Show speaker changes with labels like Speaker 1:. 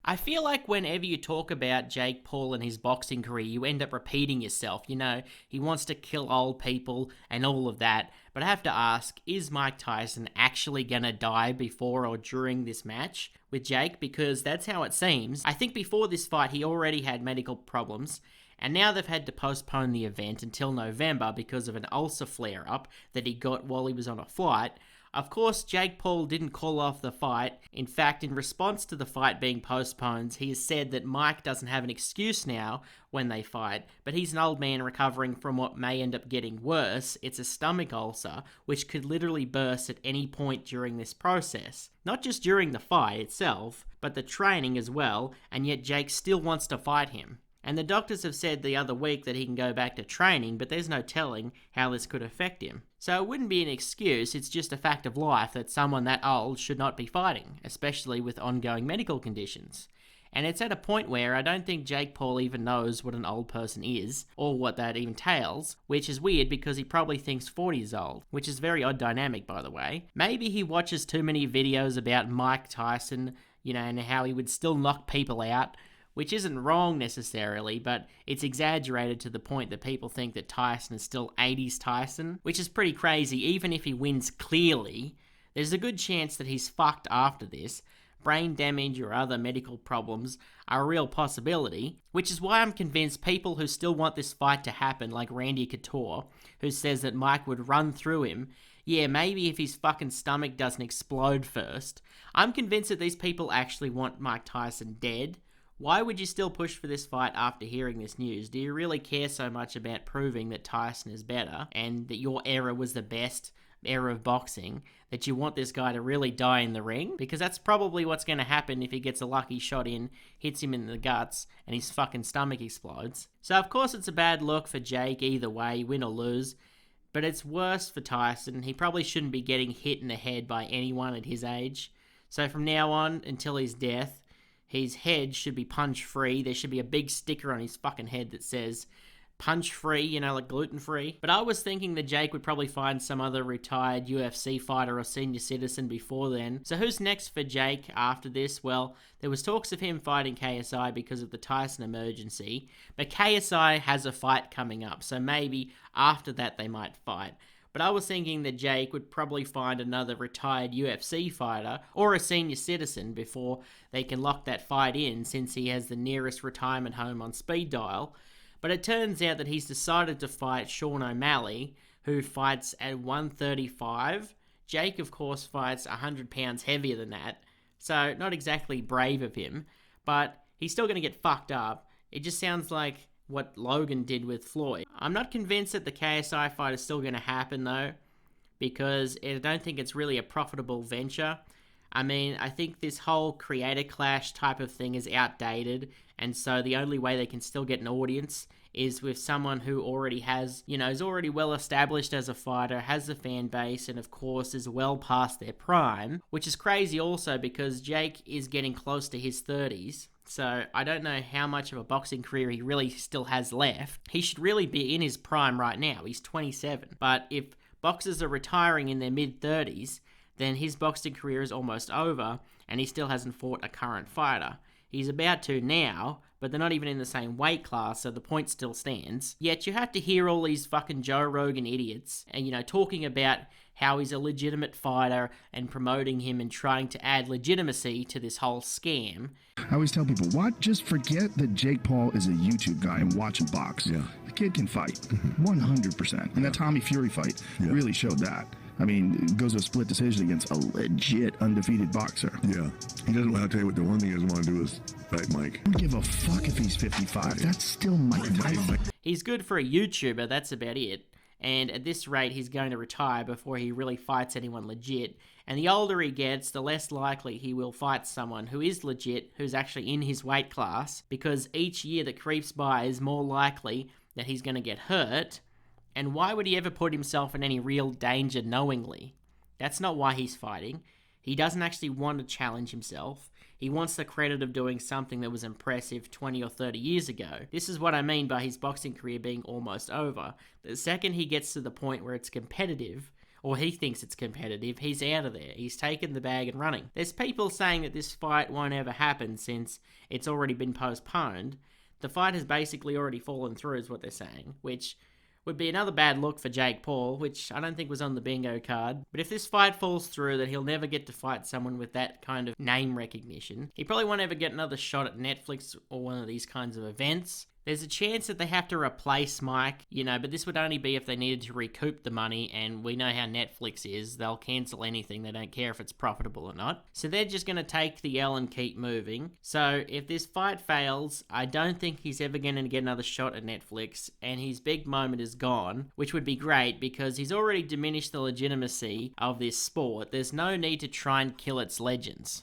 Speaker 1: I feel like whenever you talk about Jake Paul and his boxing career, you end up repeating yourself. You know, he wants to kill old people and all of that. But I have to ask, is Mike Tyson actually going to die before or during this match with Jake? Because that's how it seems. I think before this fight, he already had medical problems. And now they've had to postpone the event until November because of an ulcer flare-up that he got while he was on a flight. Of course, Jake Paul didn't call off the fight. In fact, in response to the fight being postponed, he has said that Mike doesn't have an excuse now when they fight, but he's an old man recovering from what may end up getting worse. It's a stomach ulcer, which could literally burst at any point during this process. Not just during the fight itself, but the training as well, and yet Jake still wants to fight him. And the doctors have said the other week that he can go back to training, but there's no telling how this could affect him. So it wouldn't be an excuse, it's just a fact of life that someone that old should not be fighting, especially with ongoing medical conditions. And it's at a point where I don't think Jake Paul even knows what an old person is, or what that entails, which is weird because he probably thinks 40 is old, which is a very odd dynamic, by the way. Maybe he watches too many videos about Mike Tyson, and how he would still knock people out, which isn't wrong necessarily, but it's exaggerated to the point that people think that Tyson is still 80s Tyson, which is pretty crazy. Even if he wins clearly, there's a good chance that he's fucked after this. Brain damage or other medical problems are a real possibility, which is why I'm convinced people who still want this fight to happen, like Randy Couture, who says that Mike would run through him, yeah, maybe if his fucking stomach doesn't explode first. I'm convinced that these people actually want Mike Tyson dead. Why would you still push for this fight after hearing this news? Do you really care so much about proving that Tyson is better and that your era was the best era of boxing that you want this guy to really die in the ring? Because that's probably what's going to happen if he gets a lucky shot in, hits him in the guts, and his fucking stomach explodes. So of course it's a bad look for Jake either way, win or lose. But it's worse for Tyson. He probably shouldn't be getting hit in the head by anyone at his age. So from now on, until his death, his head should be punch-free. There should be a big sticker on his fucking head that says punch-free, like gluten-free. But I was thinking that Jake would probably find some other retired UFC fighter or senior citizen before then. So who's next for Jake after this? Well, there was talks of him fighting KSI because of the Tyson emergency. But KSI has a fight coming up, so maybe after that they might fight. But I was thinking that Jake would probably find another retired UFC fighter or a senior citizen before they can lock that fight in, since he has the nearest retirement home on speed dial. But it turns out that he's decided to fight Sean O'Malley, who fights at 135. Jake, of course, fights 100 pounds heavier than that. So not exactly brave of him, but he's still going to get fucked up. It just sounds like what Logan did with Floyd. I'm not convinced that the KSI fight is still going to happen though, because I don't think it's really a profitable venture. I mean, I think this whole creator clash type of thing is outdated, and so the only way they can still get an audience is with someone who already has, is already well established as a fighter, has a fan base, and of course is well past their prime, which is crazy also because Jake is getting close to his 30s. So I don't know how much of a boxing career he really still has left. He should really be in his prime right now. He's 27. But if boxers are retiring in their mid-30s, then his boxing career is almost over, and he still hasn't fought a current fighter. He's about to now, but they're not even in the same weight class, so the point still stands. Yet you have to hear all these fucking Joe Rogan idiots, and talking about how he's a legitimate fighter and promoting him and trying to add legitimacy to this whole scam.
Speaker 2: I always tell people, just forget that Jake Paul is a YouTube guy and watch him box. Yeah. The kid can fight, 100%. And that Tommy Fury fight really showed that. I mean, it goes to a split decision against a legit undefeated boxer.
Speaker 3: Yeah. He doesn't want to tell you what the one thing he doesn't want to do is fight Mike.
Speaker 2: I don't give a fuck if he's 55. That's still Mike Tyson.
Speaker 1: He's good for a YouTuber, that's about it. And at this rate, he's going to retire before he really fights anyone legit. And the older he gets, the less likely he will fight someone who is legit, who's actually in his weight class, because each year that creeps by is more likely that he's going to get hurt. And why would he ever put himself in any real danger knowingly? That's not why he's fighting. He doesn't actually want to challenge himself. He wants the credit of doing something that was impressive 20 or 30 years ago. This is what I mean by his boxing career being almost over. The second he gets to the point where it's competitive, or he thinks it's competitive, he's out of there. He's taken the bag and running. There's people saying that this fight won't ever happen since it's already been postponed. The fight has basically already fallen through, is what they're saying, which would be another bad look for Jake Paul, which I don't think was on the bingo card. But if this fight falls through, that he'll never get to fight someone with that kind of name recognition. He probably won't ever get another shot at Netflix or one of these kinds of events. There's a chance that they have to replace Mike, but this would only be if they needed to recoup the money, and we know how Netflix is. They'll cancel anything. They don't care if it's profitable or not. So they're just going to take the L and keep moving. So if this fight fails, I don't think he's ever going to get another shot at Netflix, and his big moment is gone, which would be great because he's already diminished the legitimacy of this sport. There's no need to try and kill its legends.